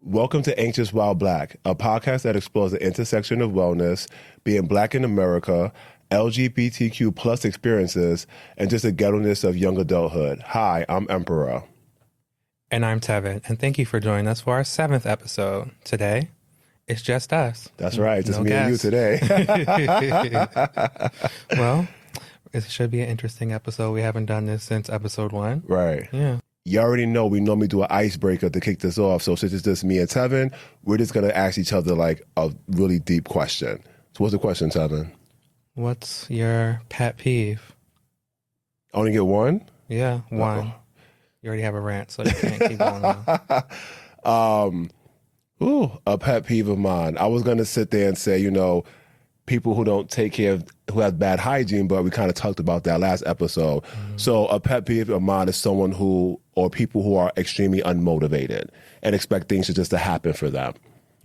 Welcome to Anxious While Black, a podcast that explores the intersection of wellness, being Black in America, LGBTQ plus experiences, and just the ghetto-ness of young adulthood. Hi, I'm Emperor. And I'm Tevin, and thank you for joining us for our 7th episode. Today, it's just us. That's right, just No me and you today. Well, it should be an interesting episode. We haven't done this since episode 1. Right. Yeah. You already know we normally do an icebreaker to kick this off. So since it's just me and Tevin, we're just going to ask each other like a really deep question. So what's the question, Tevin? What's your pet peeve? Only get one? Yeah, one. Uh-oh. You already have a rant, so you can't keep going on. A pet peeve of mine. I was going to sit there and say, people who don't take care of, who have bad hygiene, but we kind of talked about that last episode. Mm-hmm. So a pet peeve of mine is someone or people who are extremely unmotivated and expect things to happen for them.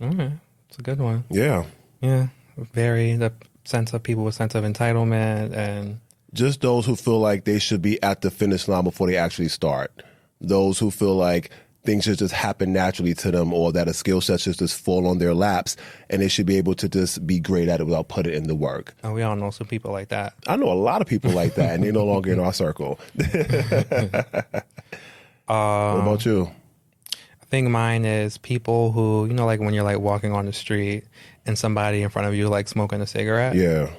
Okay. It's a good one. Yeah. Yeah. The sense of people with sense of entitlement and just those who feel like they should be at the finish line before they actually start. Those who feel like things should just happen naturally to them, or that a skill set should just fall on their laps and they should be able to just be great at it without putting in the work. Oh, we all know some people like that. I know a lot of people like that, and they're no longer in our circle. What about you? I think mine is people who, like when you're like walking on the street and somebody in front of you like smoking a cigarette. Yeah.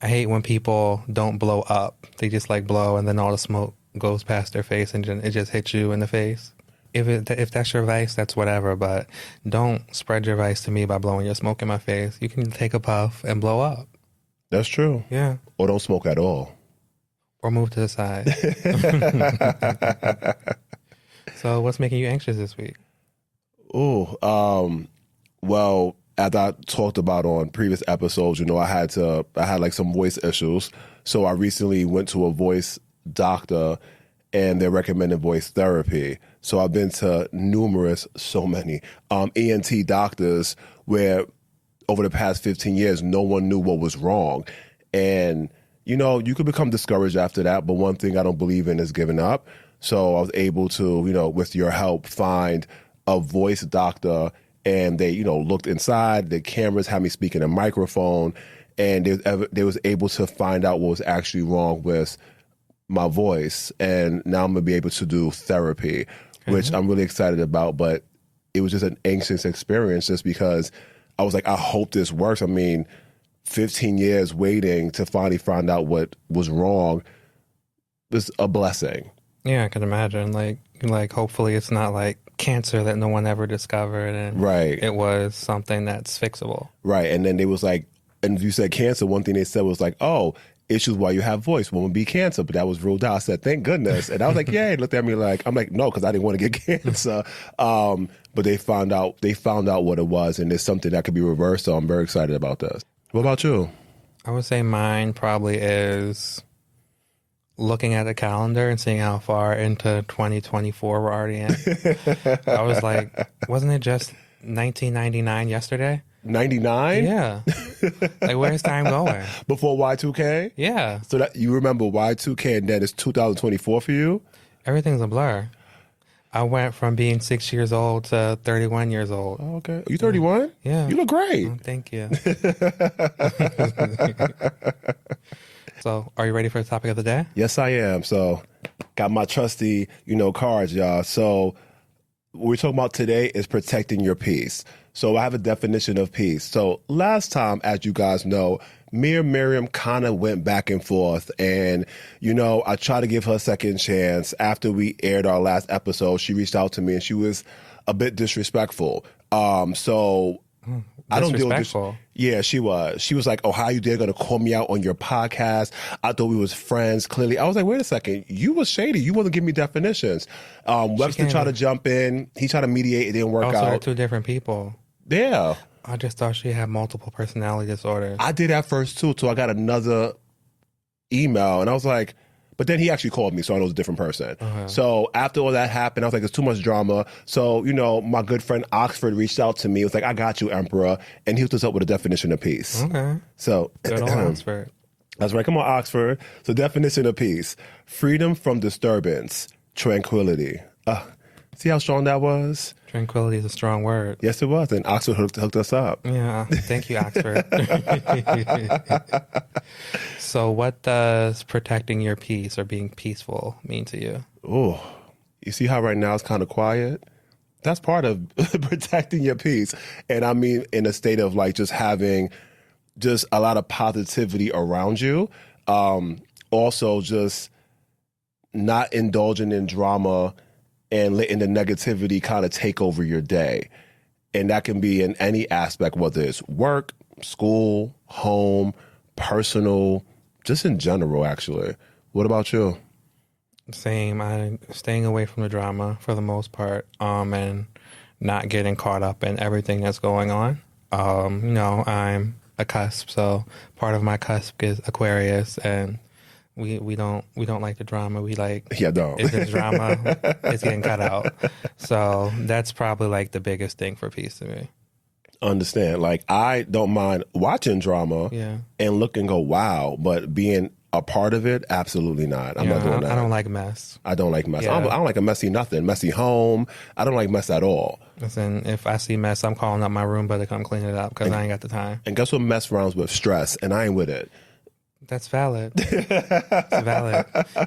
I hate when people don't blow up. They just like blow and then all the smoke goes past their face and it just hits you in the face. If that's your vice, that's whatever, but don't spread your vice to me by blowing your smoke in my face. You can take a puff and blow up. That's true. Yeah. Or don't smoke at all. Or move to the side. So what's making you anxious this week? Well, as I talked about on previous episodes, I had like some voice issues. So I recently went to a voice doctor and they recommended voice therapy. So I've been to so many ENT doctors where over the past 15 years, no one knew what was wrong. And, you could become discouraged after that. But one thing I don't believe in is giving up. So I was able to, with your help, find a voice doctor. And they, looked inside, the cameras had me speak in a microphone, and they was able to find out what was actually wrong with my voice. And now I'm going to be able to do therapy, which I'm really excited about. But it was just an anxious experience just because I was like, I hope this works. 15 years waiting to finally find out what was wrong was a blessing. Yeah, I can imagine. Like hopefully it's not like cancer that no one ever discovered, and right. It was something that's fixable. Right. And then they was like, and if you said cancer, one thing they said was like, oh, issues while you have voice won't be cancer, but that was ruled out. I said, thank goodness. And I was like, yeah, he looked at me like, I'm like, no, because I didn't want to get cancer. But they found out what it was, and it's something that could be reversed. So I'm very excited about this. What about you? I would say mine probably is looking at the calendar and seeing how far into 2024 we're already in. I was like, wasn't it just 1999 yesterday? 99? Yeah. Like, where's time going? Before Y2K? Yeah. So that you remember Y2K and then it's 2024 for you? Everything's a blur. I went from being 6 years old to 31 years old. Oh, okay. Are you 31? Yeah. You look great. Oh, thank you. So, are you ready for the topic of the day? Yes, I am. So, got my trusty, cards, y'all. So, what we're talking about today is protecting your peace. So, I have a definition of peace. So, last time, as you guys know, me and Miriam kind of went back and forth. And, I tried to give her a second chance. After we aired our last episode, she reached out to me and she was a bit disrespectful. I don't deal with this. Yeah, she was. She was like, oh, how you dare going to call me out on your podcast? I thought we was friends. Clearly. I was like, wait a second. You was shady. You wasn't giving me definitions. Webster tried to jump in. He tried to mediate. It didn't work also, out. They're two different people. Yeah. I just thought she had multiple personality disorders. I did at first too. So I got another email and I was like, but then he actually called me, so I know it's a different person. Uh-huh. So after all that happened, I was like, it's too much drama. So, my good friend Oxford reached out to me. It was like, I got you, Emperor. And he hooked us up with a definition of peace. Okay. So, good old Oxford. That's right. Come on, Oxford. So definition of peace: freedom from disturbance, tranquility. See how strong that was? Tranquility is a strong word. Yes, it was. And Oxford hooked us up. Yeah. Thank you, Oxford. So what does protecting your peace or being peaceful mean to you? Oh, you see how right now it's kind of quiet? That's part of protecting your peace. And I mean, in a state of like just having just a lot of positivity around you. Also just not indulging in drama and letting the negativity kind of take over your day. And that can be in any aspect, whether it's work, school, home, personal, just in general, actually. What about you? Same. I'm staying away from the drama for the most part, and not getting caught up in everything that's going on. I'm a cusp, so part of my cusp is Aquarius, and we don't like the drama. We like, Don't. if there's drama, it's getting cut out. So that's probably like the biggest thing for peace to me. Understand. Like, I don't mind watching drama and look and go, wow, but being a part of it, absolutely not. I'm not doing that. I don't like mess. I don't like mess. Yeah. I don't like a messy nothing. Messy home. I don't like mess at all. Listen, if I see mess, I'm calling up my Roomba to come clean it up because I ain't got the time. And guess what mess rhymes with? Stress. And I ain't with it. That's valid. It's valid.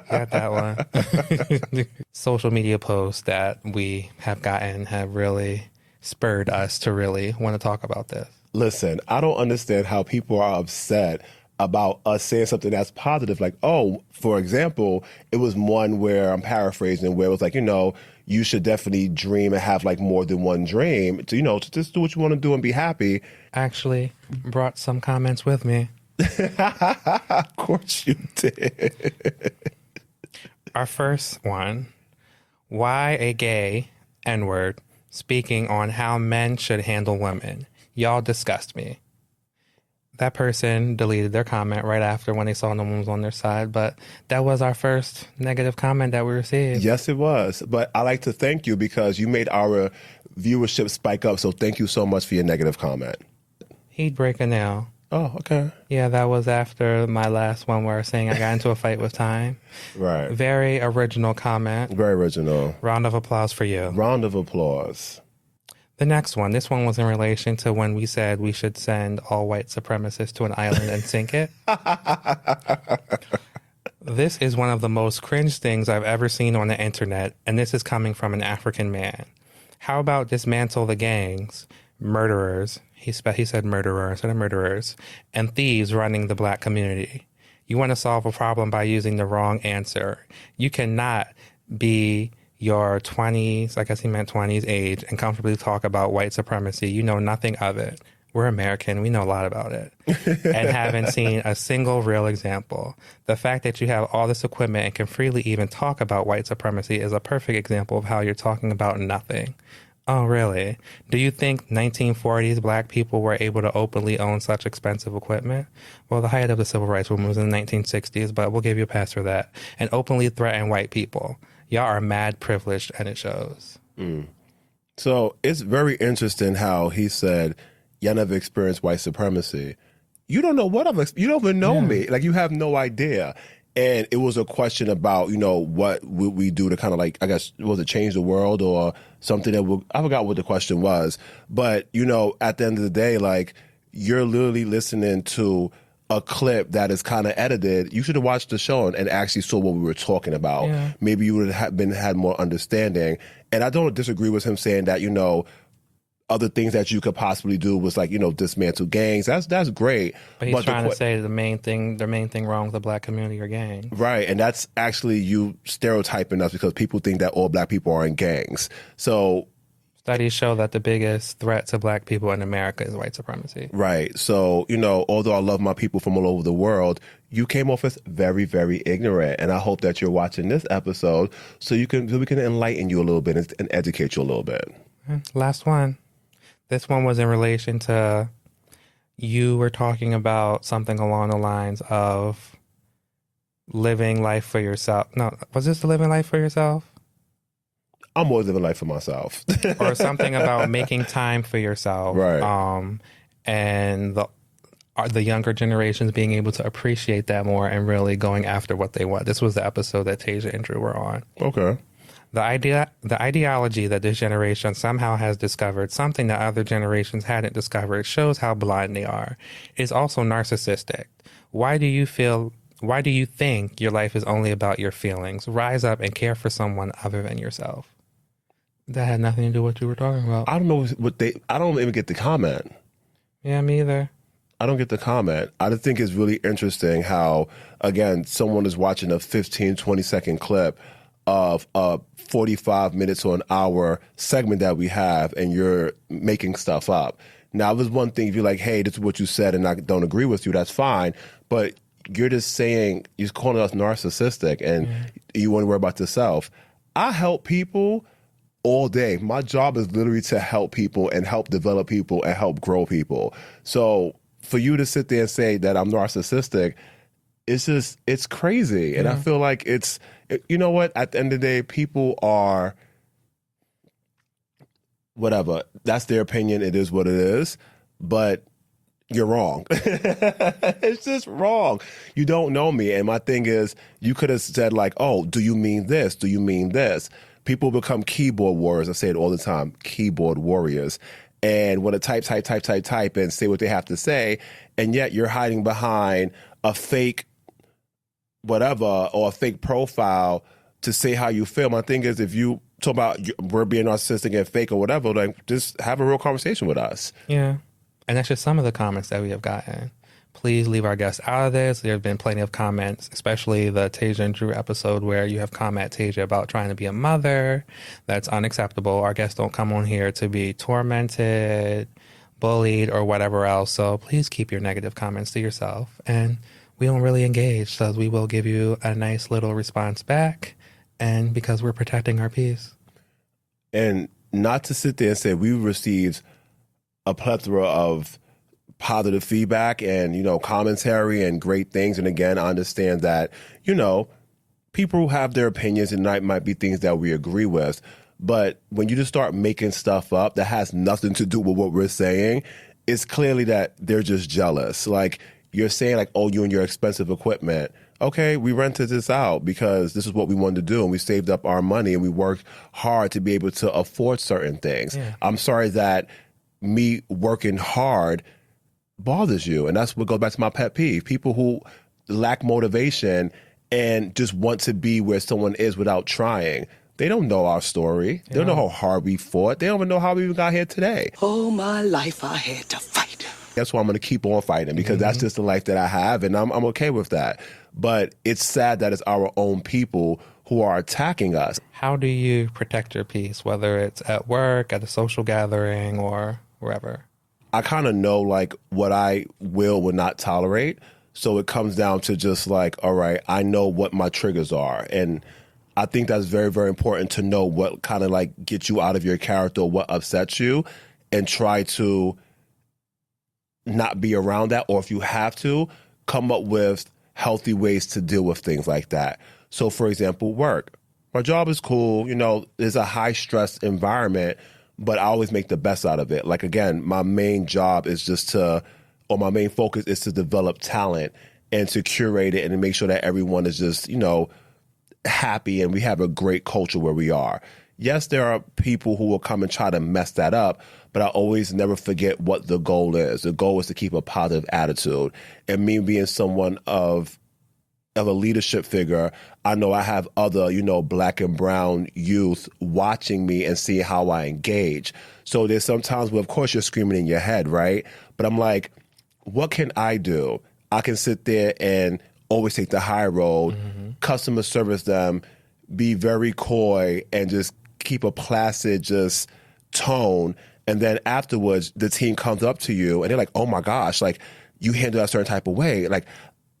Got that one. Social media posts that we have gotten have really spurred us to really want to talk about this. Listen, I don't understand how people are upset about us saying something that's positive. Like, oh, for example, it was one where I'm paraphrasing where it was like, you should definitely dream and have like more than one dream to, to just do what you want to do and be happy. Actually brought some comments with me. Of course you did. Our first one, why a gay N-word speaking on how men should handle women? Y'all disgust me. That person deleted their comment right after when they saw no one was on their side, but that was our first negative comment that we received. Yes, it was. But I like to thank you because you made our viewership spike up, so thank you so much for your negative comment. He'd break a nail. Oh, okay. Yeah, that was after my last one where I was saying I got into a fight with time. Right. Very original comment. Very original. Round of applause for you. Round of applause. The next one, this one was in relation to when we said we should send all white supremacists to an island and sink it. This is one of the most cringe things I've ever seen on the internet, and this is coming from an African man. How about dismantle the gangs, murderers, he said murderer instead of murderers, and thieves running the black community? You want to solve a problem by using the wrong answer. You cannot be your 20s, I guess he meant 20s age, and comfortably talk about white supremacy. You know nothing of it. We're American. We know a lot about it. And haven't seen a single real example. The fact that you have all this equipment and can freely even talk about white supremacy is a perfect example of how you're talking about nothing. Oh, really? Do you think 1940s black people were able to openly own such expensive equipment? Well, the height of the civil rights movement was in the 1960s, but we'll give you a pass for that. And openly threaten white people. Y'all are mad privileged, and it shows. So it's very interesting how he said, y'all never experienced white supremacy. You don't know what you don't even know me. Like, you have no idea. And it was a question about, what would we do to kind of like, I guess, was it change the world or something I forgot what the question was. But, at the end of the day, like, you're literally listening to a clip that is kind of edited. You should have watched the show and actually saw what we were talking about. Yeah. Maybe you would have had more understanding. And I don't disagree with him saying that, other things that you could possibly do was like, dismantle gangs. That's great. But he's trying to say the main thing wrong with the black community are gangs. Right. And that's actually you stereotyping us because people think that all black people are in gangs. So studies show that the biggest threat to black people in America is white supremacy. Right. So, although I love my people from all over the world, you came off as very, very ignorant. And I hope that you're watching this episode so we can enlighten you a little bit and educate you a little bit. Last one. This one was in relation to, you were talking about something along the lines of living life for yourself. No, was this the living life for yourself? I'm always living life for myself. Or something about making time for yourself. Right. And the younger generations being able to appreciate that more and really going after what they want. This was the episode that Tasia and Drew were on. Okay. The ideology that this generation somehow has discovered, something that other generations hadn't discovered, shows how blind they are. Is also narcissistic. Why do you think your life is only about your feelings? Rise up and care for someone other than yourself. That had nothing to do with what you were talking about. I don't know I don't even get the comment. Yeah, me either. I don't get the comment. I just think it's really interesting how, again, someone is watching a 15, 20-second clip of a 45 minutes or an hour segment that we have, and you're making stuff up. Now, there's one thing if you're like, hey, this is what you said and I don't agree with you, that's fine. But you're just saying, you're calling us narcissistic and you want to worry about yourself. I help people all day. My job is literally to help people and help develop people and help grow people. So for you to sit there and say that I'm narcissistic, it's crazy. And I feel like you know what? At the end of the day, people are, whatever. That's their opinion. It is what it is. But you're wrong. It's just wrong. You don't know me. And my thing is, you could have said like, oh, do you mean this? Do you mean this? People become keyboard warriors. I say it all the time, keyboard warriors. And want to type and say what they have to say. And yet you're hiding behind a fake whatever or a fake profile to say how you feel. My thing is, if you talk about we're being narcissistic and fake or whatever, like just have a real conversation with us. Yeah. And that's just some of the comments that we have gotten. Please leave our guests out of this. There have been plenty of comments, especially the Tasia and Drew episode where you have comment, Tasia, about trying to be a mother. That's unacceptable. Our guests don't come on here to be tormented, bullied, or whatever else. So please keep your negative comments to yourself. And we don't really engage, so we will give you a nice little response back. And because we're protecting our peace. And not to sit there and say we received a plethora of positive feedback and, commentary and great things. And again, I understand that, people have their opinions and that might be things that we agree with. But when you just start making stuff up that has nothing to do with what we're saying, it's clearly that they're just jealous. Like you're saying like, oh, you and your expensive equipment. Okay, we rented this out because this is what we wanted to do and we saved up our money and we worked hard to be able to afford certain things. Yeah. I'm sorry that me working hard bothers you. And that's what goes back to my pet peeve. People who lack motivation and just want to be where someone is without trying. They don't know our story. They don't know how hard we fought. They don't even know how we even got here today. All my life I had to fight. That's why I'm going to keep on fighting because that's just the life that I have and I'm okay with that. But it's sad that it's our own people who are attacking us. How do you protect your peace, whether it's at work, at a social gathering, or wherever? I kind of know like what I would not tolerate. So it comes down to just like, all right, I know what my triggers are. And I think that's very, very important to know what kind of like gets you out of your character, what upsets you, and try to not be around that. Or if you have to, come up with healthy ways to deal with things like that. So for example, work. My job is cool. There's a high stress environment, but I always make the best out of it. Like, again, my main job is my main focus is to develop talent and to curate it and to make sure that everyone is just, happy and we have a great culture where we are. Yes, there are people who will come and try to mess that up, but I always never forget what the goal is. The goal is to keep a positive attitude. And me being someone of a leadership figure, I know I have other, black and brown youth watching me and seeing how I engage. So there's sometimes where, of course, you're screaming in your head, right? But I'm like, what can I do? I can sit there and always take the high road, customer service them, be very coy, and just keep a placid just tone. And then afterwards, the team comes up to you and they're like, oh my gosh, like you handle that a certain type of way. Like,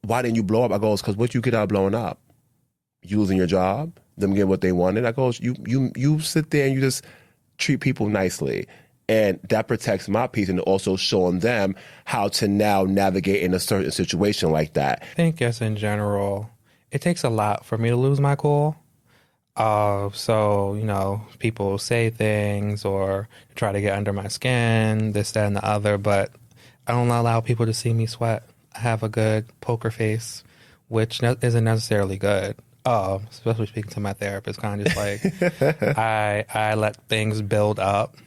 why didn't you blow up? I goes, because what you get out of blowing up? You losing your job, them getting what they wanted. I goes, you sit there and you just treat people nicely. And that protects my peace and also showing them how to now navigate in a certain situation like that. I think, yes, in general, it takes a lot for me to lose my cool. So, people say things or try to get under my skin, this, that, and the other, but I don't allow people to see me sweat. I have a good poker face, which isn't necessarily good. Oh, especially speaking to my therapist, kind of just like I let things build up,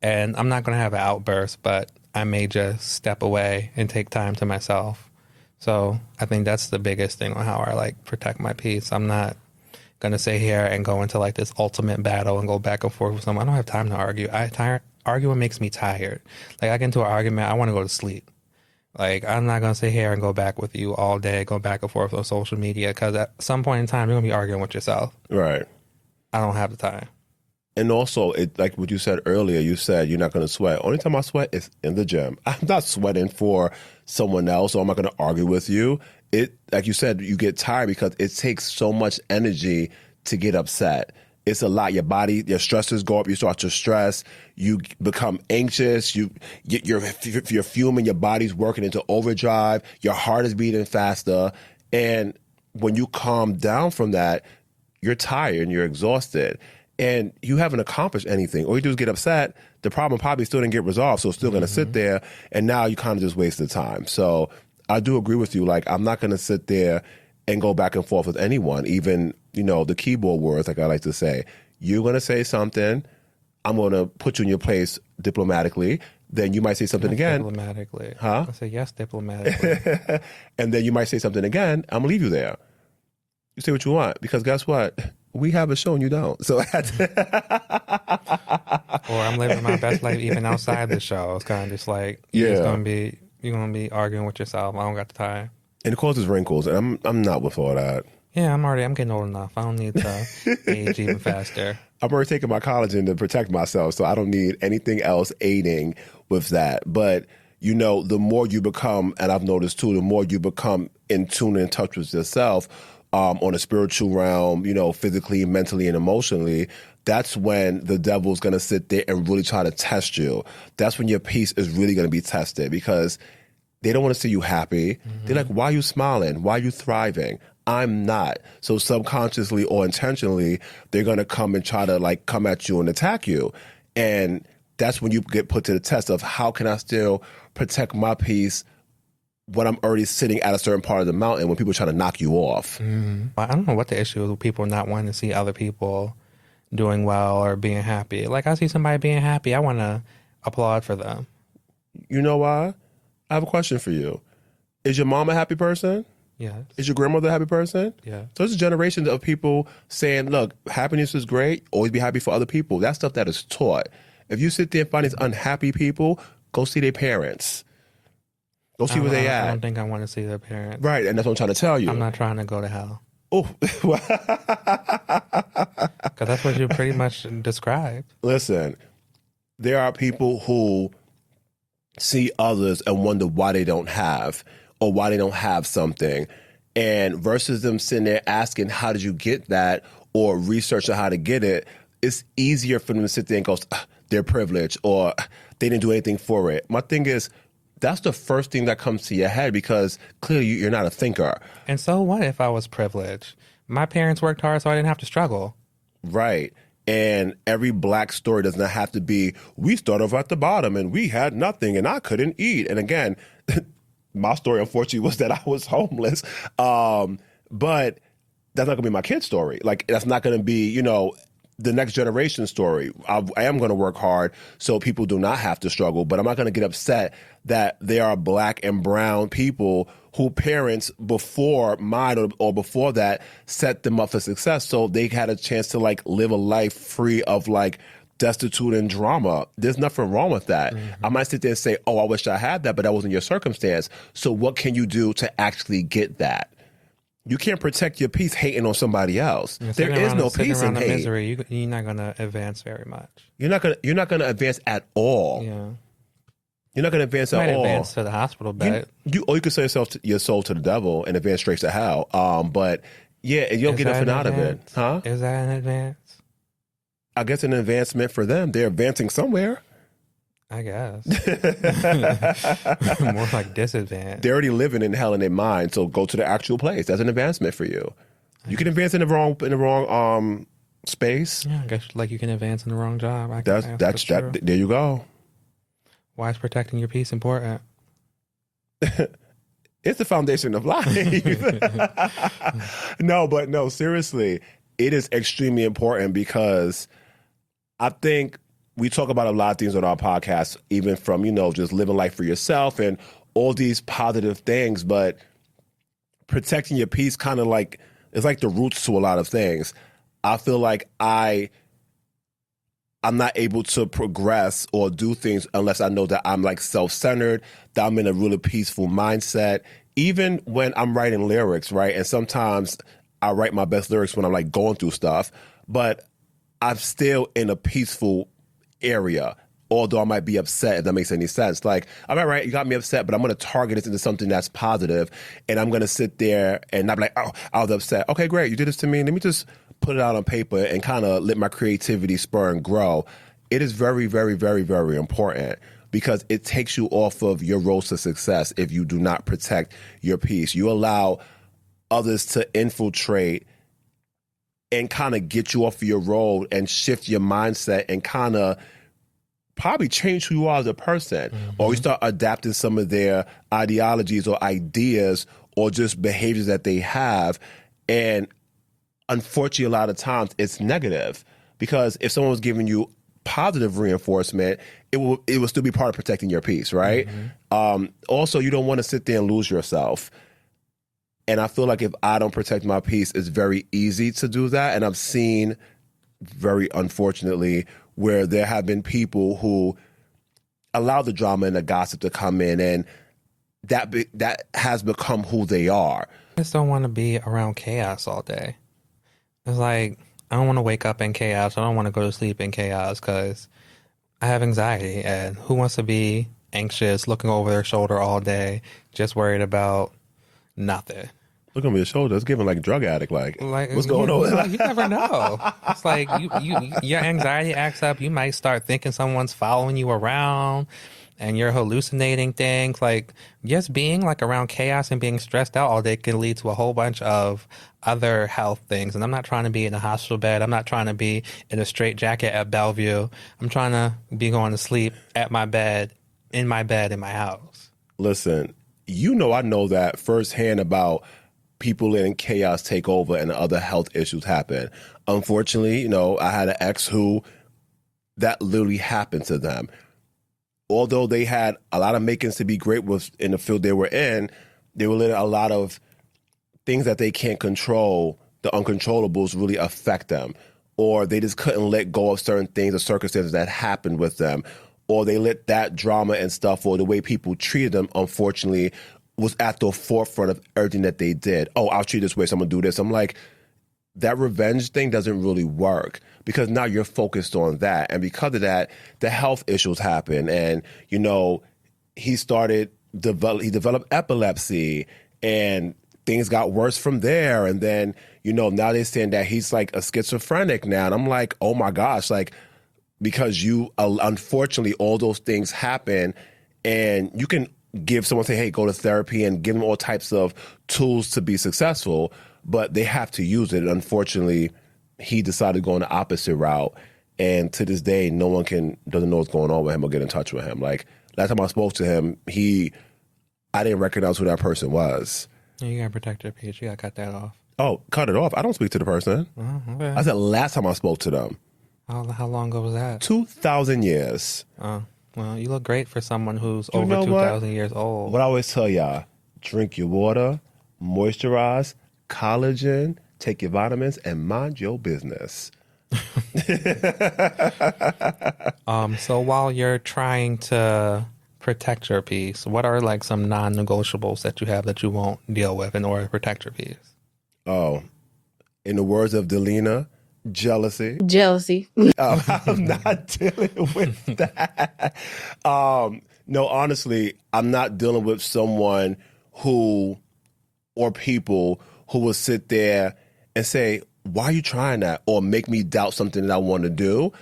and I'm not gonna have an outburst, but I may just step away and take time to myself. So I think that's the biggest thing on how I like protect my peace. I'm not gonna sit here and go into like this ultimate battle and go back and forth with someone. I don't have time to argue. Arguing makes me tired. Like I get into an argument, I want to go to sleep. Like I'm not gonna sit here and go back with you all day, go back and forth on social media, because at some point in time you're gonna be arguing with yourself. Right. I don't have the time. And also, it like what you said earlier, you said you're not going to sweat. Only time I sweat is in the gym. I'm not sweating for someone else, or I'm not going to argue with you. It, like you said, you get tired because it takes so much energy to get upset. It's a lot. Your body, your stressors go up. You start to stress. You become anxious. You're fuming. Your body's working into overdrive. Your heart is beating faster. And when you calm down from that, you're tired and you're exhausted. And you haven't accomplished anything. All you do is get upset. The problem probably still didn't get resolved, so it's still going to sit there. And now you kind of just wasted time. So I do agree with you. Like, I'm not going to sit there and go back and forth with anyone, even, the keyboard words, like I like to say. You're going to say something. I'm going to put you in your place diplomatically. Then you might say something again. Diplomatically. Huh? I say yes, diplomatically. And then you might say something again. I'm going to leave you there. You say what you want, because guess what? We have a show and you don't. So, or I'm living my best life even outside the show. It's kind of just like you're gonna be arguing with yourself. I don't got the time. And it causes wrinkles, and I'm not with all that. Yeah, I'm getting old enough. I don't need to age even faster. I'm already taking my collagen to protect myself, so I don't need anything else aiding with that. But the more you become, and I've noticed too, the more you become in tune and in touch with yourself. On a spiritual realm, physically, mentally, and emotionally, that's when the devil's going to sit there and really try to test you. That's when your peace is really going to be tested, because they don't want to see you happy. Mm-hmm. They're like, why are you smiling? Why are you thriving? I'm not. So subconsciously or intentionally, they're going to come and try to come at you and attack you. And that's when you get put to the test of, how can I still protect my peace when I'm already sitting at a certain part of the mountain when people are trying to knock you off? Mm-hmm. I don't know what the issue is with people not wanting to see other people doing well or being happy. Like, I see somebody being happy, I want to applaud for them. You know why? I have a question for you. Is your mom a happy person? Yes. Is your grandmother a happy person? Yeah. So there's a generation of people saying, look, happiness is great, always be happy for other people. That's stuff that is taught. If you sit there and find these unhappy people, go see their parents. Go see where they at. I don't think I want to see their parents. Right, and that's what I'm trying to tell you. I'm not trying to go to hell. Oh. Because that's what you pretty much described. Listen, there are people who see others and wonder why they don't have, or why they don't have something. And versus them sitting there asking, how did you get that? Or researching how to get it, it's easier for them to sit there and go, they're privileged, or they didn't do anything for it. My thing is, that's the first thing that comes to your head, because clearly you're not a thinker. And so what if I was privileged? My parents worked hard so I didn't have to struggle. Right. And every black story does not have to be, we started off at the bottom and we had nothing and I couldn't eat. And again, my story, unfortunately, was that I was homeless. But that's not going to be my kid's story. Like, that's not going to be, the next generation story. I am going to work hard so people do not have to struggle, but I'm not going to get upset that there are black and brown people who parents before mine or before that set them up for success, so they had a chance to live a life free of destitute and drama. There's nothing wrong with that. Mm-hmm. I might sit there and say, oh, I wish I had that, but that wasn't your circumstance. So what can you do to actually get that? You can't protect your peace hating on somebody else. There is no peace in hate. Misery, you're not going to advance very much. You're not going to advance at all. Yeah. You're not going to advance at all. You might advance to the hospital bed. You can sell your soul to the devil and advance straight to hell. But yeah, you don't get nothing out of it. Huh? Is that an advance? I guess an advancement for them. They're advancing somewhere. I guess. More like disadvantage. They're already living in hell in their mind, so go to the actual place. That's an advancement for you. You can advance in the wrong space. Yeah, I guess you can advance in the wrong job. That's true. There you go. Why is protecting your peace important? It's the foundation of life. No, seriously, it is extremely important because I think we talk about a lot of things on our podcast, even from, just living life for yourself and all these positive things, but protecting your peace kind of like, it's like the roots to a lot of things. I feel like I'm not able to progress or do things unless I know that I'm like self-centered, that I'm in a really peaceful mindset. Even when I'm writing lyrics, right? And sometimes I write my best lyrics when I'm like going through stuff, but I'm still in a peaceful area, although I might be upset, if that makes any sense. Like, all right, you got me upset, but I'm going to target this into something that's positive, and I'm going to sit there and not be like, oh, I was upset. Okay, great, you did this to me. Let me just put it out on paper and kind of let my creativity spur and grow. It is very, very, very, very important because it takes you off of your road to success if you do not protect your peace. You allow others to infiltrate and kind of get you off of your road and shift your mindset and kind of probably change who you are as a person. Or you start adapting some of their ideologies or ideas or just behaviors that they have. And unfortunately, a lot of times it's negative because if someone was giving you positive reinforcement, it will still be part of protecting your peace, right? Also, you don't want to sit there and lose yourself. And I feel like if I don't protect my peace, it's very easy to do that. And I've seen, very unfortunately, where there have been people who allow the drama and the gossip to come in, and that has become who they are. I just don't want to be around chaos all day. It's like, I don't want to wake up in chaos. I don't want to go to sleep in chaos because I have anxiety. And who wants to be anxious, looking over their shoulder all day, just worried about nothing? Look over your shoulder. It's giving like drug addict. Like what's going on? You never know. It's like your anxiety acts up. You might start thinking someone's following you around, and you're hallucinating things. Like just being like around chaos and being stressed out all day can lead to a whole bunch of other health things. And I'm not trying to be in a hospital bed. I'm not trying to be in a straitjacket at Bellevue. I'm trying to be going to sleep at my bed in my house. Listen, I know that firsthand about people letting chaos take over and other health issues happen. Unfortunately, I had an ex who that literally happened to them. Although they had a lot of makings to be great with in the field they were in, they were letting a lot of things that they can't control, the uncontrollables, really affect them. Or they just couldn't let go of certain things or circumstances that happened with them. Or they let that drama and stuff or the way people treated them, unfortunately, was at the forefront of everything that they did. Oh, I'll treat this way, so I'm going to do this. I'm like, that revenge thing doesn't really work because now you're focused on that. And because of that, the health issues happen. And, he developed epilepsy and things got worse from there. And then, now they're saying that he's like a schizophrenic now. And I'm like, oh my gosh, like, because unfortunately, all those things happen and you can give someone, say, hey, go to therapy and give them all types of tools to be successful, but they have to use it. Unfortunately, he decided to go in the opposite route. And to this day, no one doesn't know what's going on with him or get in touch with him. Like last time I spoke to him, I didn't recognize who that person was. You gotta protect your peace. You gotta cut that off. Oh, cut it off. I don't speak to the person. Oh, okay. I said last time I spoke to them. How long ago was that? 2,000 years. Oh, well, you look great for someone who's over 2,000 years old. What I always tell y'all, drink your water, moisturize, collagen, take your vitamins, and mind your business. So while you're trying to protect your peace, what are like some non-negotiables that you have that you won't deal with in order to protect your peace? Oh, in the words of Delina, jealousy. I'm not dealing with that. No, honestly, I'm not dealing with someone or people who will sit there and say, why are you trying that? Or make me doubt something that I want to do,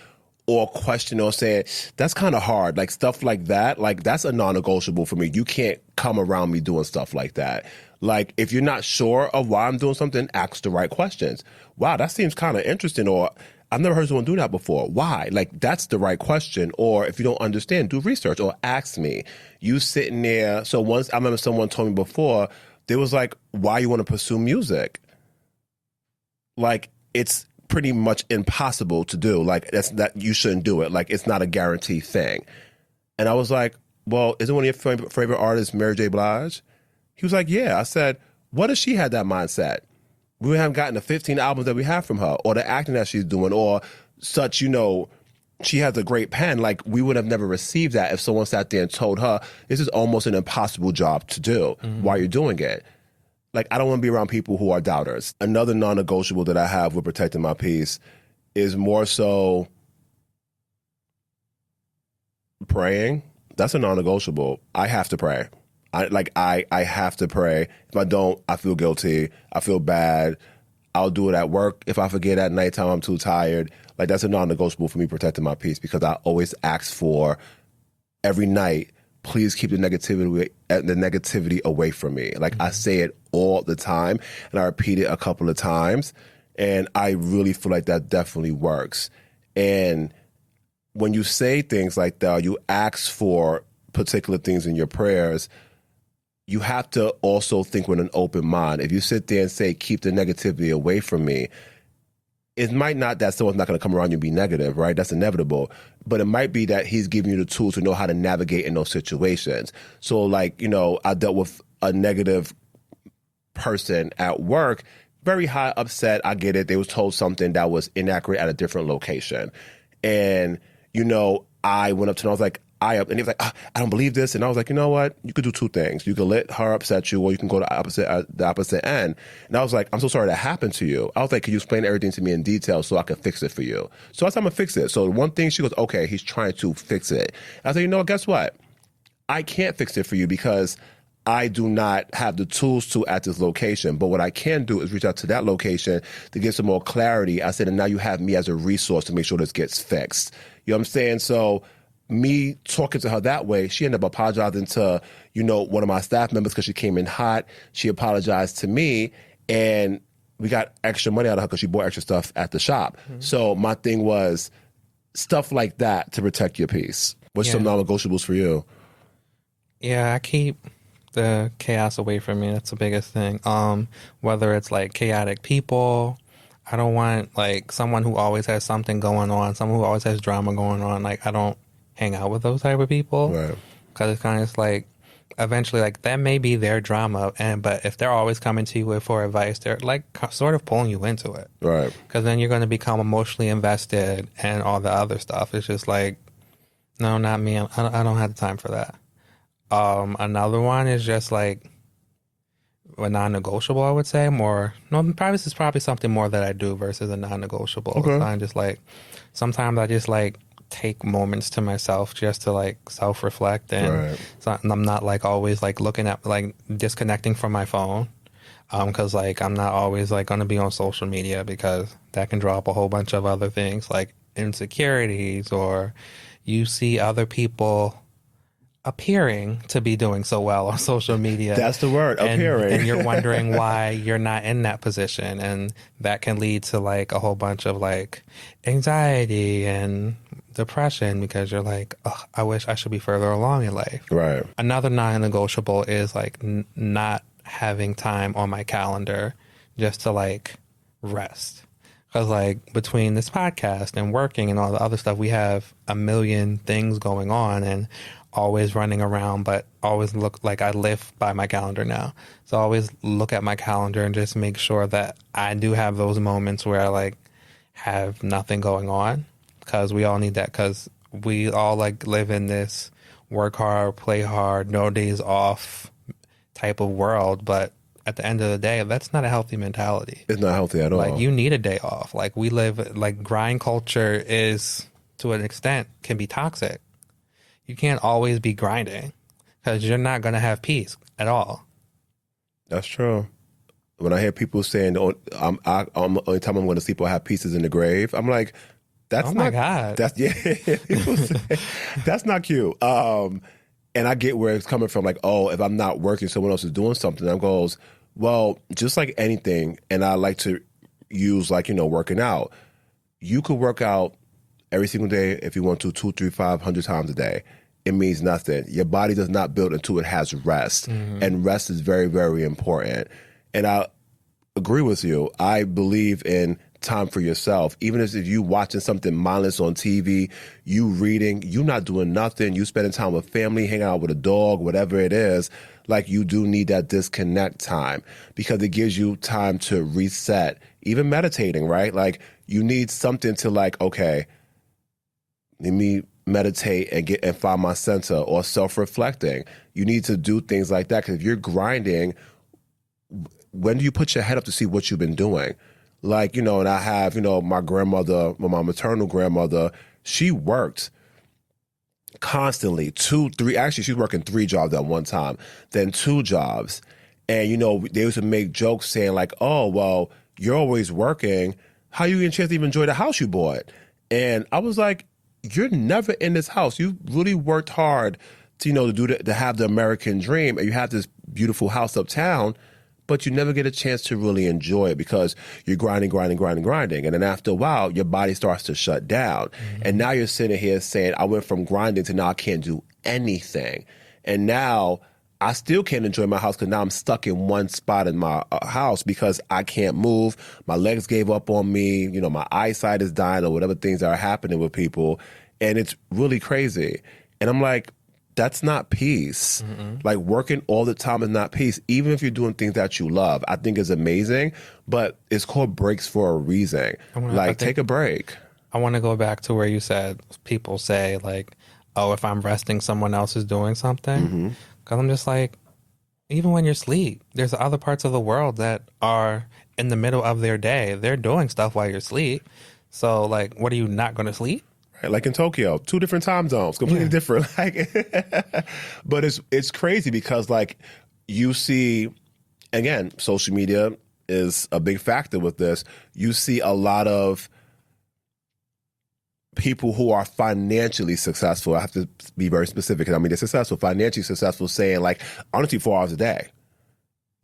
or question or say, that's kind of hard. Like stuff like that, like that's a non-negotiable for me. You can't come around me doing stuff like that. Like if you're not sure of why I'm doing something, ask the right questions. Wow, that seems kind of interesting. Or I've never heard someone do that before. Why? Like, that's the right question. Or if you don't understand, do research or ask me. You sitting there. So once I remember someone told me before, they was like, why you want to pursue music? Like, it's pretty much impossible to do. Like, that you shouldn't do it. Like, it's not a guaranteed thing. And I was like, well, isn't one of your favorite artists Mary J. Blige? He was like, yeah. I said, what if she had that mindset? We haven't gotten the 15 albums that we have from her, or the acting that she's doing, or such, she has a great pen. Like, we would have never received that if someone sat there and told her, this is almost an impossible job to do while you're doing it. Like, I don't want to be around people who are doubters. Another non-negotiable that I have with protecting my peace is more so praying. That's a non-negotiable. I have to pray. I have to pray. If I don't, I feel guilty. I feel bad. I'll do it at work. If I forget at nighttime, I'm too tired. Like, that's a non-negotiable for me protecting my peace, because I always ask for every night, please keep the negativity away from me. Like, I say it all the time, and I repeat it a couple of times, and I really feel like that definitely works. And when you say things like that, you ask for particular things in your prayers, you have to also think with an open mind. If you sit there and say, keep the negativity away from me, it might not that someone's not going to come around you and be negative, right? That's inevitable. But it might be that he's giving you the tools to know how to navigate in those situations. So, like, I dealt with a negative person at work, very high upset. I get it. They was told something that was inaccurate at a different location. And, I went up to him. I was like, and he was like, I don't believe this. And I was like, you know what? You could do two things. You could let her upset you, or you can go to the opposite end. And I was like, I'm so sorry that happened to you. I was like, could you explain everything to me in detail so I can fix it for you? So I said, I'm going to fix it. So one thing, she goes, okay, he's trying to fix it. I said, guess what? I can't fix it for you because I do not have the tools to at this location. But what I can do is reach out to that location to get some more clarity. I said, and now you have me as a resource to make sure this gets fixed. You know what I'm saying? So me talking to her that way, she ended up apologizing to, one of my staff members because she came in hot. She apologized to me, and we got extra money out of her because she bought extra stuff at the shop. Mm-hmm. So my thing was stuff like that to protect your peace. What's some non-negotiables for you? Yeah, I keep the chaos away from me. That's the biggest thing. Whether it's like chaotic people, I don't want like someone who always has something going on, someone who always has drama going on. Like, I don't hang out with those type of people, right? Because it's kind of like eventually, like, that may be their drama, but if they're always coming to you for advice, they're like sort of pulling you into it, right? Because then you're going to become emotionally invested and all the other stuff. It's just like, no, not me. I don't have the time for that. Another one is just like a non-negotiable, I would say. This is probably something more that I do versus a non-negotiable. Okay. I'm just like, sometimes I just like take moments to myself just to like self-reflect, and so I'm not like always like looking at like disconnecting from my phone, because like I'm not always like going to be on social media, because that can draw up a whole bunch of other things like insecurities, or you see other people appearing to be doing so well on social media. That's the word, appearing. And you're wondering why you're not in that position. And that can lead to like a whole bunch of like anxiety and depression, because you're like, oh, I wish I should be further along in life. Right. Another non-negotiable is like not having time on my calendar just to like rest. Because like between this podcast and working and all the other stuff, we have a million things going on and always running around, but always look like I live by my calendar now. So I always look at my calendar and just make sure that I do have those moments where I like have nothing going on, because we all need that, because we all like live in this work hard, play hard, no days off type of world. But at the end of the day, that's not a healthy mentality. It's not healthy at all. Like, you need a day off. Like, we live, like, grind culture is, to an extent, can be toxic. You can't always be grinding, because you're not going to have peace at all. That's true. When I hear people saying, the only time I'm going to sleep or have peace is in the grave, I'm like, that's my God. That's, people say, that's not cute. And I get where it's coming from. Like, oh, if I'm not working, someone else is doing something. I goes, well, just like anything, and I like to use, like, working out. you could work out every single day if you want to, 2, 3, 500 times a day. It means nothing. Your body does not build until it has rest. And rest is very, very important. And I agree with you. I believe in time for yourself. Even if you watching something mindless on TV, you reading, you not doing nothing, you spending time with family, hanging out with a dog, whatever it is, like you do need that disconnect time because it gives you time to reset. Even meditating, right? Like you need something to like, okay, let me meditate and find my center, or self-reflecting. You need to do things like that because if you're grinding, when do you put your head up to see what you've been doing? Like, and I have, my grandmother, my maternal grandmother, she worked constantly, 2, 3, actually she's working 3 jobs at one time, then 2 jobs. And, they used to make jokes saying like, oh, well, you're always working. How you get a chance to even enjoy the house you bought? And I was like, you're never in this house. You really worked hard to have the American dream, and you have this beautiful house uptown, but you never get a chance to really enjoy it because you're grinding. And then after a while, your body starts to shut down. And now you're sitting here saying, I went from grinding to now I can't do anything. And now I still can't enjoy my house because now I'm stuck in one spot in my house because I can't move. My legs gave up on me. My eyesight is dying or whatever things are happening with people. And it's really crazy. And I'm like, that's not peace. Like working all the time is not peace. Even if you're doing things that you love, I think is amazing, but it's called breaks for a reason. Take a break. I want to go back to where you said people say like, oh, if I'm resting, someone else is doing something. Because I'm just like, even when you're asleep, there's other parts of the world that are in the middle of their day. They're doing stuff while you're asleep. So, like, what are you not going to sleep? Right, like in Tokyo, 2 different time zones, completely different. But it's crazy because, like, you see, again, social media is a big factor with this. You see a lot of people who are financially successful. I have to be very specific. I mean, they're successful, financially successful, saying like, honestly, 4 hours a day.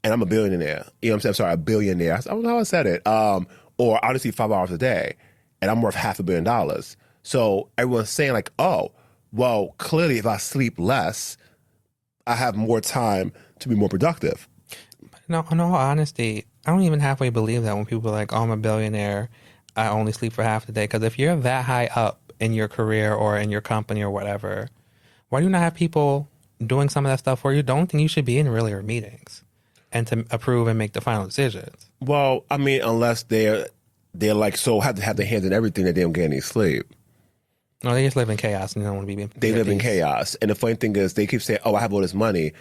And I'm a billionaire. You know what I'm saying? I'm sorry, a billionaire. I don't know how I said it. Or honestly, 5 hours a day. And I'm worth $500 million. So everyone's saying like, oh, well, clearly if I sleep less, I have more time to be more productive. No, in all honesty, I don't even halfway believe that when people are like, oh, I'm a billionaire, I only sleep for half the day. Because if you're that high up in your career or in your company or whatever, why do you not have people doing some of that stuff for you? Don't think you should be in really meetings and to approve and make the final decisions. Well, I mean, unless they're like so have to have their hands in everything that they don't get any sleep. No, they just live in chaos and they don't want to be. They live in chaos. And the funny thing is they keep saying, oh, I have all this money.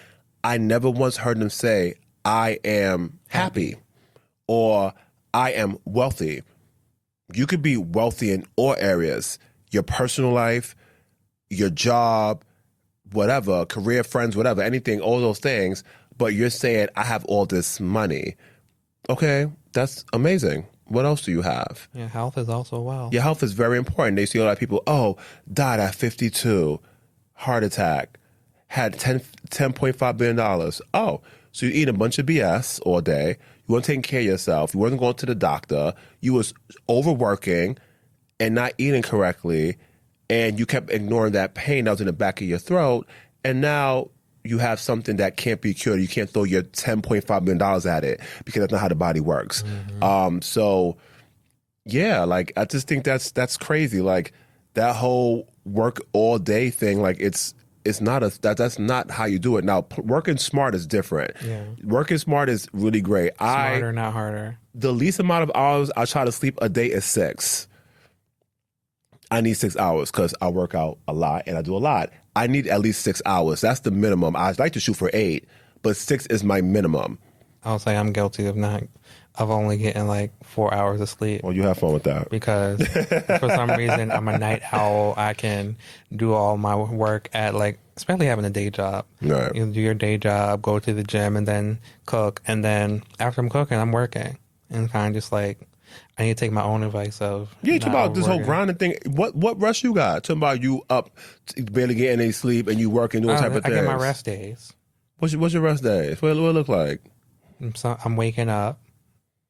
I never once heard them say, I am happy or I am wealthy. You could be wealthy in all areas, your personal life, your job, whatever, career, friends, whatever, anything, all those things. But you're saying, I have all this money. Okay, that's amazing. What else do you have? Yeah, health is also wealth. Your health is very important. They see a lot of people, oh, died at 52, heart attack, had $10.5 billion. Oh, so you eat a bunch of BS all day. You weren't taking care of yourself. You wasn't going to the doctor. You was overworking and not eating correctly. And you kept ignoring that pain that was in the back of your throat. And now you have something that can't be cured. You can't throw your $10.5 million at it because that's not how the body works. So, yeah, like I just think that's crazy. Like that whole work all day thing, like it's not that's not how you do it. Now, working smart is different. Yeah. Working smart is really great. Smarter, not harder. The least amount of hours I try to sleep a day is 6. I need 6 hours because I work out a lot and I do a lot. I need at least 6 hours. That's the minimum. I'd like to shoot for 8, but 6 is my minimum. I'll say I'm guilty of only getting like 4 hours of sleep. Well, you have fun with that. Because for some reason I'm a night owl. I can do all my work at like, especially having a day job. Right. You do your day job, go to the gym and then cook. And then after I'm cooking, I'm working. And kind of just like, I need to take my own advice of. Yeah, talk about this whole grinding thing. What rush you got? Talking about you up, barely getting any sleep, and you working, doing type of things. I get my rest days. What's your rest days? What it look like? So I'm waking up,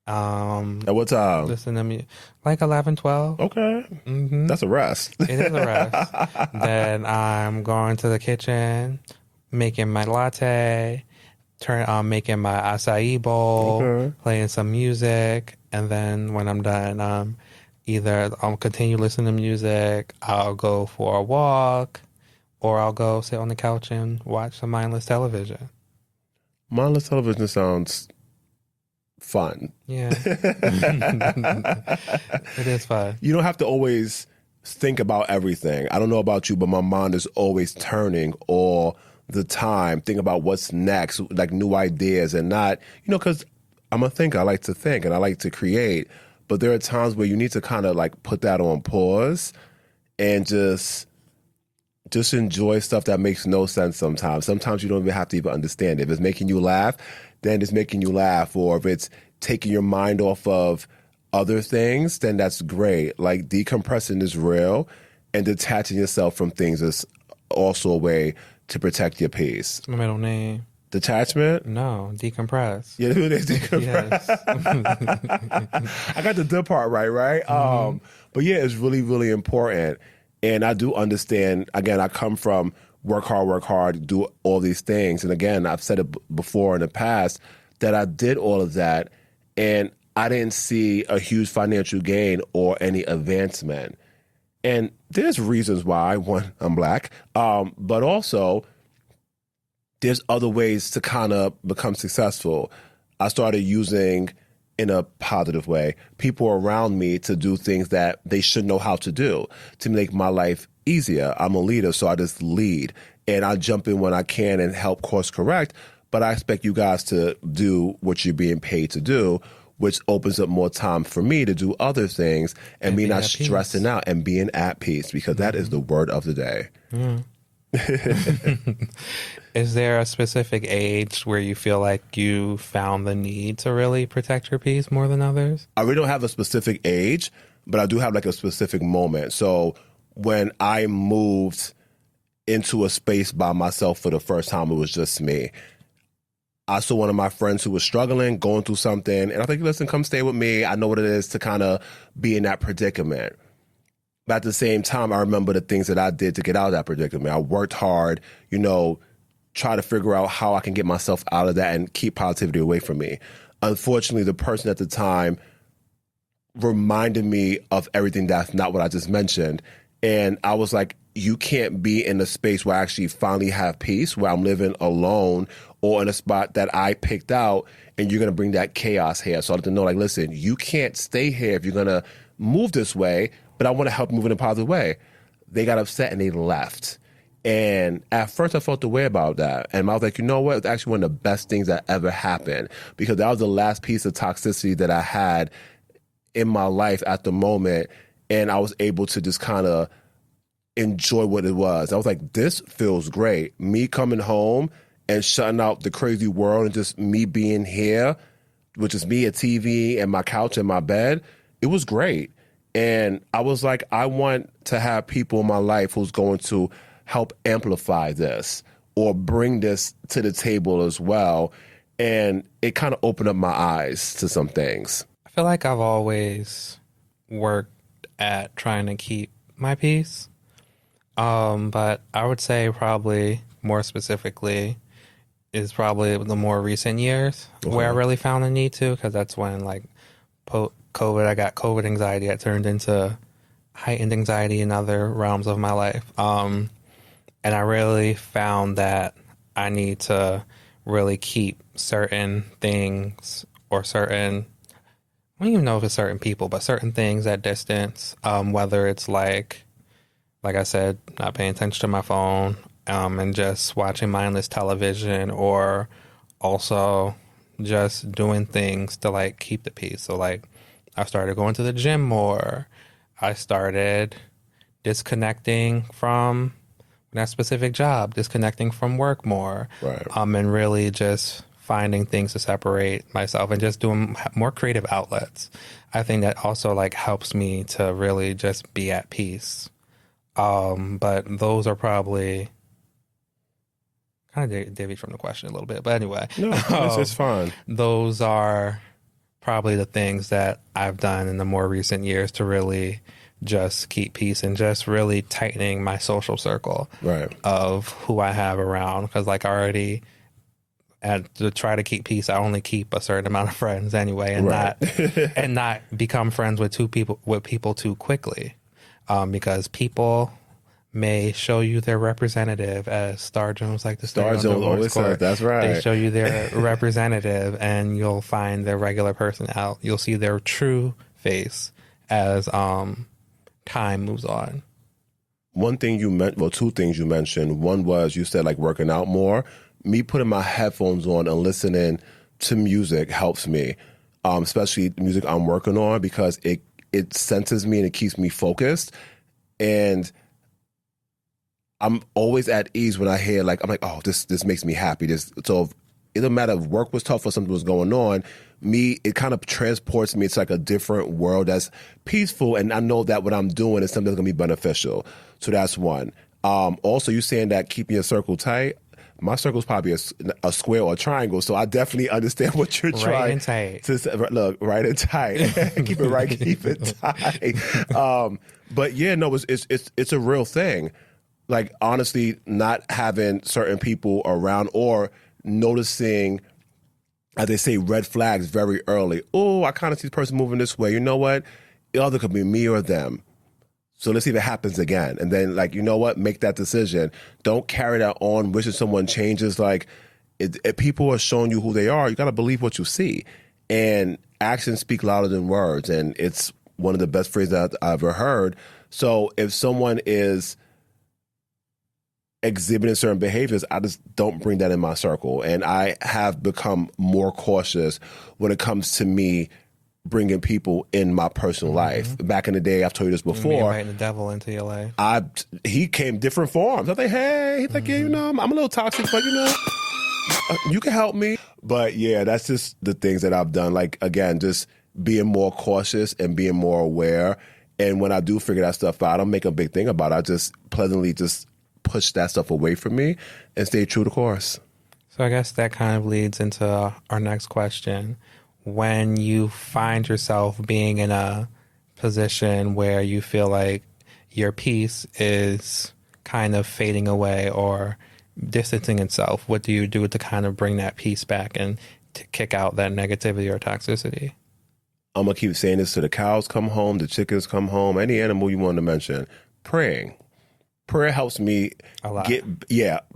At what time? Listen to me like 11, 12. Okay. That's a rest. It is a rest. Then I'm going to the kitchen, making my latte, making my acai bowl, playing some music, and then when I'm done, either I'll continue listening to music, I'll go for a walk, or I'll go sit on the couch and watch some mindless television. Mindless television sounds fun. Yeah. It is fun. You don't have to always think about everything. I don't know about you, but my mind is always turning all the time, think about what's next, like new ideas, and not, because I'm a thinker. I like to think and I like to create, but there are times where you need to kind of like put that on pause and just enjoy stuff that makes no sense sometimes. Sometimes you don't even have to even understand it. If it's making you laugh, then it's making you laugh. Or if it's taking your mind off of other things, then that's great. Like decompressing is real, and detaching yourself from things is also a way to protect your peace. It's my middle name. Detachment? No, decompress. Yeah, it is decompress. Yes. I got the D part right? But yeah, it's really, really important. And I do understand, again, I come from work hard, do all these things. And again, I've said it before in the past that I did all of that and I didn't see a huge financial gain or any advancement. And there's reasons why. One, I'm Black, but also there's other ways to kind of become successful. I started using, in a positive way, people around me to do things that they should know how to do to make my life easier. I'm a leader, so I just lead. And I jump in when I can and help course correct, but I expect you guys to do what you're being paid to do, which opens up more time for me to do other things and me not stressing out and being at peace, because that is the word of the day. Is there a specific age where you feel like you found the need to really protect your peace more than others? I really don't have a specific age, but I do have like a specific moment. So when I moved into a space by myself for the first time, it was just me. I saw one of my friends who was struggling, going through something, and I think, listen, come stay with me. I know what it is to kind of be in that predicament. But at the same time, I remember the things that I did to get out of that predicament. I worked hard, try to figure out how I can get myself out of that and keep positivity away from me. Unfortunately, the person at the time reminded me of everything that's not what I just mentioned. And I was like, you can't be in a space where I actually finally have peace, where I'm living alone or in a spot that I picked out, and you're going to bring that chaos here. So I had to know, like, listen, you can't stay here if you're going to move this way, but I want to help move in a positive way. They got upset and they left. And at first I felt the way about that. And I was like, you know what? It's actually one of the best things that ever happened, because that was the last piece of toxicity that I had in my life at the moment. And I was able to just kind of enjoy what it was. I was like, this feels great. Me coming home and shutting out the crazy world and just me being here, which is me, a TV and my couch and my bed. It was great. And I was like, I want to have people in my life who's going to help amplify this or bring this to the table as well. And it kind of opened up my eyes to some things. I feel like I've always worked at trying to keep my peace. But I would say probably more specifically is probably the more recent years where I really found the need to, because that's when like COVID, I got COVID anxiety that turned into heightened anxiety in other realms of my life. And I really found that I need to really keep certain things or certain, I don't even know if it's certain people, but certain things at distance, whether it's like I said, not paying attention to my phone, and just watching mindless television, or also just doing things to like keep the peace. So like I started going to the gym more. I started disconnecting from that specific job, disconnecting from work more, Right. And really just finding things to separate myself and just doing more creative outlets. I think that also like helps me to really just be at peace. But those are probably kind of deviate from the question a little bit. But anyway, No, it's fine. those are probably the things that I've done in the more recent years to really just keep peace and just really tightening my social circle Right. of who I have around. Because like already, and to try to keep peace, I only keep a certain amount of friends anyway, and not become friends with people too quickly, because people may show you their representative, as Star Jones like to say. Star Jones always says, that's right. They show you their representative, and you'll find their regular person out. You'll see their true face as time moves on. One thing you two things you mentioned. One was you said like working out more. Me putting my headphones on and listening to music helps me, especially the music I'm working on, because it centers me and it keeps me focused. And I'm always at ease when I hear like, I'm like, oh, this makes me happy. So it doesn't matter if work was tough or something was going on. It kind of transports me. It's like a different world that's peaceful. And I know that what I'm doing is something that's going to be beneficial. So that's one. Also, you saying that keeping your circle tight. My circle's probably a square or a triangle, so I definitely understand what you're trying to say. Look, right and tight. Keep it right, keep it tight. But yeah, no, it's a real thing. Like, honestly, not having certain people around or noticing, as they say, red flags very early. Oh, I kind of see this person moving this way. You know what? The other could be me or them. So let's see if it happens again. And then, like, you know what? Make that decision. Don't carry that on, wishing someone changes. Like, if people are showing you who they are, you got to believe what you see. And actions speak louder than words. And it's one of the best phrases that I've ever heard. So if someone is exhibiting certain behaviors, I just don't bring that in my circle. And I have become more cautious when it comes to me bringing people in my personal life. Back in the day, I've told you this before. Inviting the devil into your life. He came different forms. I think, hey, he's like, yeah, you know, I'm a little toxic, but you know, you can help me. But yeah, that's just the things that I've done. Like, again, just being more cautious and being more aware. And when I do figure that stuff out, I don't make a big thing about it. I just pleasantly just push that stuff away from me and stay true to course. So I guess that kind of leads into our next question. When you find yourself being in a position where you feel like your peace is kind of fading away or distancing itself, what do you do to kind of bring that peace back and to kick out that negativity or toxicity? I'm going to keep saying this till the cows come home, the chickens come home, any animal you want to mention. Praying. Prayer helps me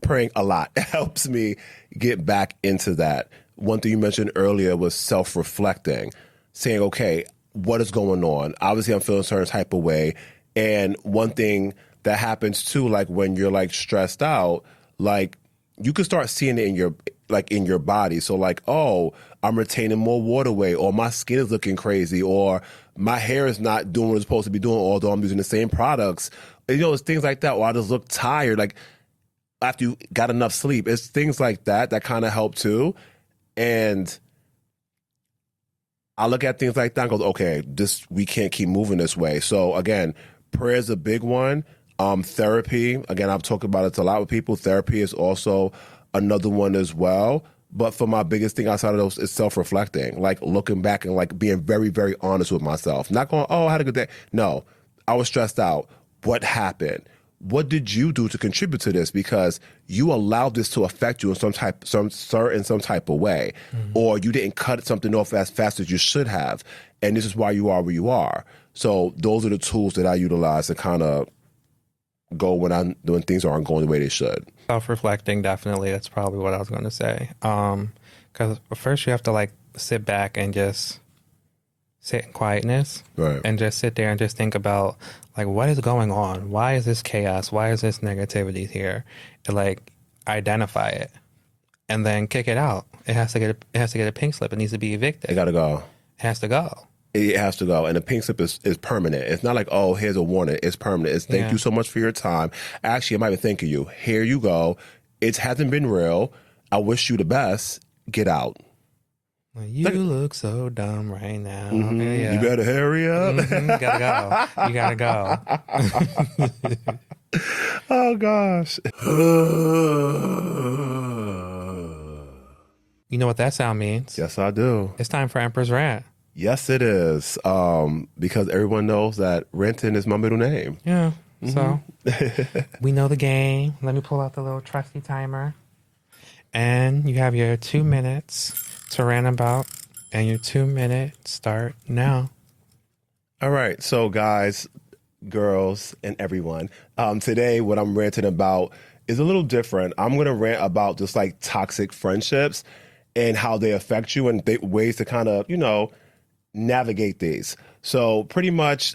praying a lot. It helps me get back into that. One thing you mentioned earlier was self-reflecting, saying, okay, what is going on? Obviously, I'm feeling a certain type of way. And one thing that happens too, like when you're like stressed out, like you can start seeing it in your body. So like, oh, I'm retaining more water weight, or my skin is looking crazy, or my hair is not doing what it's supposed to be doing, although I'm using the same products. You know, it's things like that. Or I just look tired, like after you got enough sleep. It's things like that kind of help too. And I look at things like that and go, okay, we can't keep moving this way. So again, prayer is a big one. Therapy, again, I've talked about it a lot with people. Therapy is also another one as well. But for my biggest thing outside of those is self-reflecting, like looking back and like being very, very honest with myself. Not going, oh, I had a good day. No, I was stressed out. What happened? What did you do to contribute to this? Because you allowed this to affect you in some type of way, or you didn't cut something off as fast as you should have, and this is why you are where you are. So those are the tools that I utilize to kind of go when things aren't going the way they should. Self-reflecting, definitely. That's probably what I was going to say. Because first you have to like sit back and just sit in quietness, right, and just sit there and just think about like, what is going on? Why is this chaos? Why is this negativity here? And like identify it and then kick it out. It has to get a pink slip. It needs to be evicted. It got to go. It has to go. It has to go. And the pink slip is permanent. It's not like, oh, here's a warning. It's permanent. It's thank you so much for your time. Actually, I might be thanking you. Here you go. It hasn't been real. I wish you the best. Get out. You look so dumb right now. Mm-hmm. Yeah. You better hurry up. You gotta go. Oh, gosh. You know what that sound means? Yes, I do. It's time for Emperor's Rant. Yes, it is. Because everyone knows that Renton is my middle name. Yeah. So we know the game. Let me pull out the little trusty timer. And you have your 2 minutes to rant about, and your 2 minutes start now. All right. So, guys, girls, and everyone, today what I'm ranting about is a little different. I'm going to rant about just like toxic friendships and how they affect you and ways to kind of, navigate these. So pretty much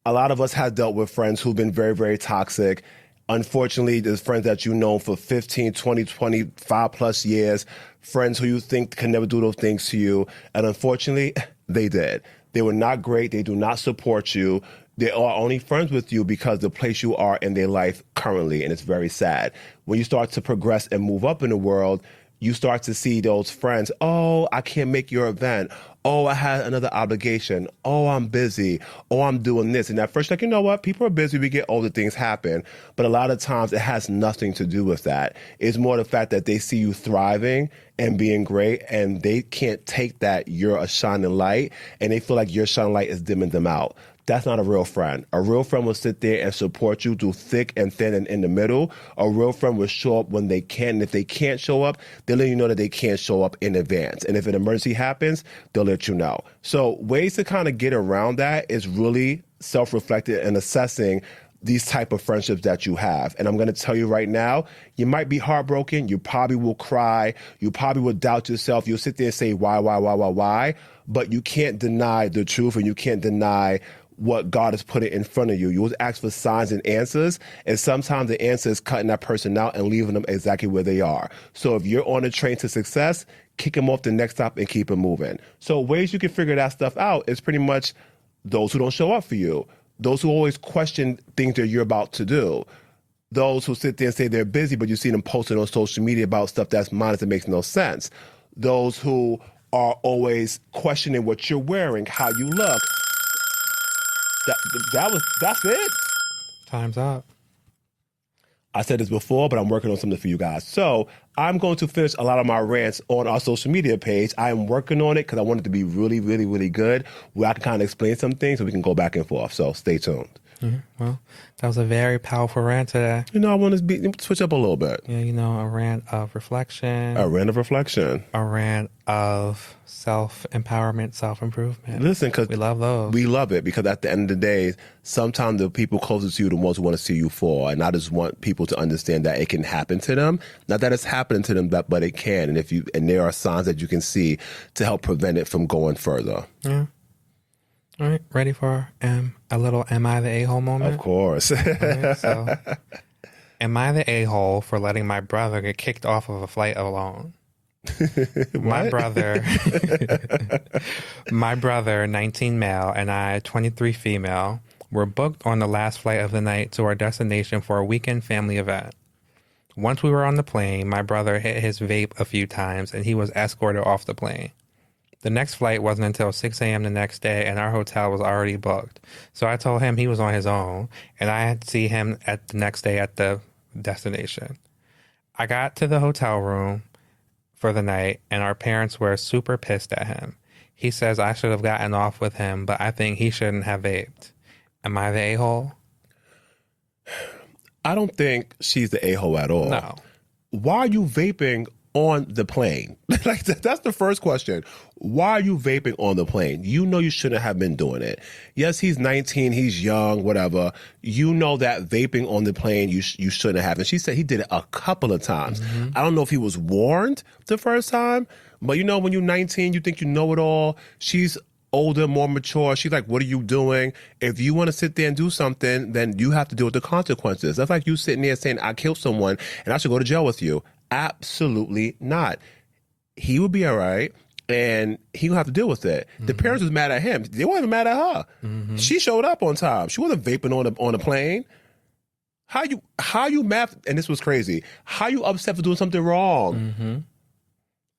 a lot of us have dealt with friends who've been very, very toxic. Unfortunately, there's friends that you know for 15, 20, 25 plus years, friends who you think can never do those things to you. And unfortunately, they did. They were not great. They do not support you. They are only friends with you because the place you are in their life currently. And it's very sad. When you start to progress and move up in the world, you start to see those friends. Oh, I can't make your event. Oh, I had another obligation. Oh, I'm busy. Oh, I'm doing this. And at first, like, you know what? People are busy. We get older, things happen. But a lot of times it has nothing to do with that. It's more the fact that they see you thriving and being great, and they can't take that you're a shining light, and they feel like your shining light is dimming them out. That's not a real friend. A real friend will sit there and support you through thick and thin and in the middle. A real friend will show up when they can. And if they can't show up, they'll let you know that they can't show up in advance. And if an emergency happens, they'll let you know. So ways to kind of get around that is really self-reflective and assessing these type of friendships that you have. And I'm going to tell you right now, you might be heartbroken. You probably will cry. You probably will doubt yourself. You'll sit there and say, why? But you can't deny the truth, and you can't deny what God has put it in front of you. You will ask for signs and answers, and sometimes the answer is cutting that person out and leaving them exactly where they are. So if you're on a train to success, kick them off the next stop and keep them moving. So ways you can figure that stuff out is pretty much those who don't show up for you, those who always question things that you're about to do, those who sit there and say they're busy, but you see them posting on social media about stuff that's mindless that makes no sense, those who are always questioning what you're wearing, how you look. That's it. Time's up. I said this before, but I'm working on something for you guys. So I'm going to finish a lot of my rants on our social media page. I am working on it because I want it to be really, really, really good, where I can kind of explain some things so we can go back and forth. So stay tuned. Mm-hmm. Well, that was a very powerful rant today. I want to switch up a little bit. Yeah, a rant of reflection. A rant of reflection. A rant of self-empowerment, self-improvement. Listen, because we love those. We love it because at the end of the day, sometimes the people closest to you are the ones who want to see you fall. And I just want people to understand that it can happen to them. Not that it's happening to them, but it can. And there are signs that you can see to help prevent it from going further. Yeah. All right, ready for a little am I the a-hole moment? Of course. Okay, so, am I the a-hole for letting my brother get kicked off of a flight alone? My brother, 19 male, and I, 23 female, were booked on the last flight of the night to our destination for a weekend family event. Once we were on the plane, my brother hit his vape a few times, and he was escorted off the plane. The next flight wasn't until 6 a.m. the next day, and our hotel was already booked. So I told him he was on his own, and I had to see him at the next day at the destination. I got to the hotel room for the night, and our parents were super pissed at him. He says I should have gotten off with him, but I think he shouldn't have vaped. Am I the a-hole? I don't think she's the a-hole at all. No. Why are you vaping on the plane? Like that's the first question. Why are you vaping on the plane? You know you shouldn't have been doing it. Yes, he's 19, he's young, whatever. You know that vaping on the plane you shouldn't have. And she said he did it a couple of times. Mm-hmm. I don't know if he was warned the first time, but when you're 19, you think you know it all. She's older, more mature. She's like, what are you doing? If you want to sit there and do something, then you have to deal with the consequences. That's like you sitting there saying, I killed someone and I should go to jail with you. Absolutely not. He would be all right, and he would have to deal with it. Mm-hmm. The parents was mad at him. They weren't even mad at her. Mm-hmm. She showed up on time. She wasn't vaping on the plane. How you mad? And this was crazy. How you upset for doing something wrong? Mm-hmm.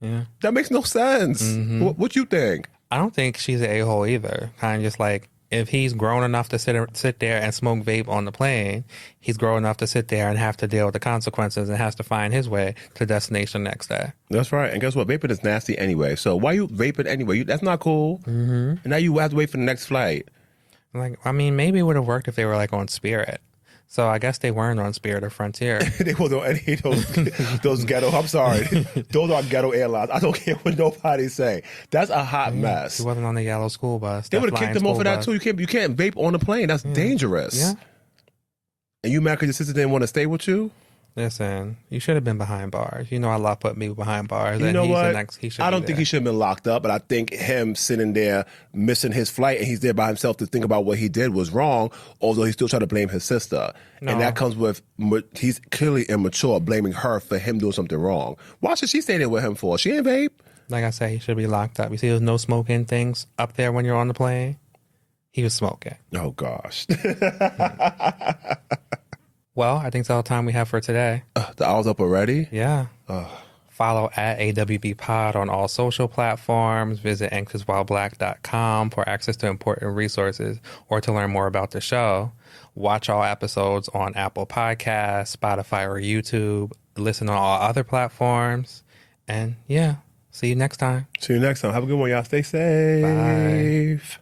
Yeah, that makes no sense. Mm-hmm. What you think? I don't think she's an a-hole either. Kind of just like if he's grown enough to sit there and smoke vape on the plane, he's grown enough to sit there and have to deal with the consequences and has to find his way to destination next day. That's right. And guess what? Vaping is nasty anyway. So why you vaping anyway? That's not cool. Mm-hmm. And now you have to wait for the next flight. Like, I mean, maybe it would have worked if they were like on Spirit. So I guess they weren't on Spirit or Frontier. They wasn't on any of those ghetto. I'm sorry. Those are ghetto airlines. I don't care what nobody say. That's a hot mess. He wasn't on the yellow school bus. They would have kicked him off of that too. You can't vape on the plane. That's dangerous. Yeah. And you mad because your sister didn't want to stay with you? Listen, you should have been behind bars. You know, Allah put me behind bars. You know what? I don't be think there. he should have been locked up, but I think him sitting there missing his flight and he's there by himself to think about what he did was wrong, although he's still trying to blame his sister. No. And that comes with, he's clearly immature, blaming her for him doing something wrong. Why should she stay there with him for? She ain't vape. Like I said, he should be locked up. You see those no smoking things up there when you're on the plane? He was smoking. Oh, gosh. Well, I think that's all the time we have for today. The hour's up already? Yeah. Follow at AWB Pod on all social platforms. Visit anxiouswhileblack.com for access to important resources or to learn more about the show. Watch all episodes on Apple Podcasts, Spotify, or YouTube. Listen on all other platforms. And yeah, see you next time. See you next time. Have a good one, y'all. Stay safe. Bye.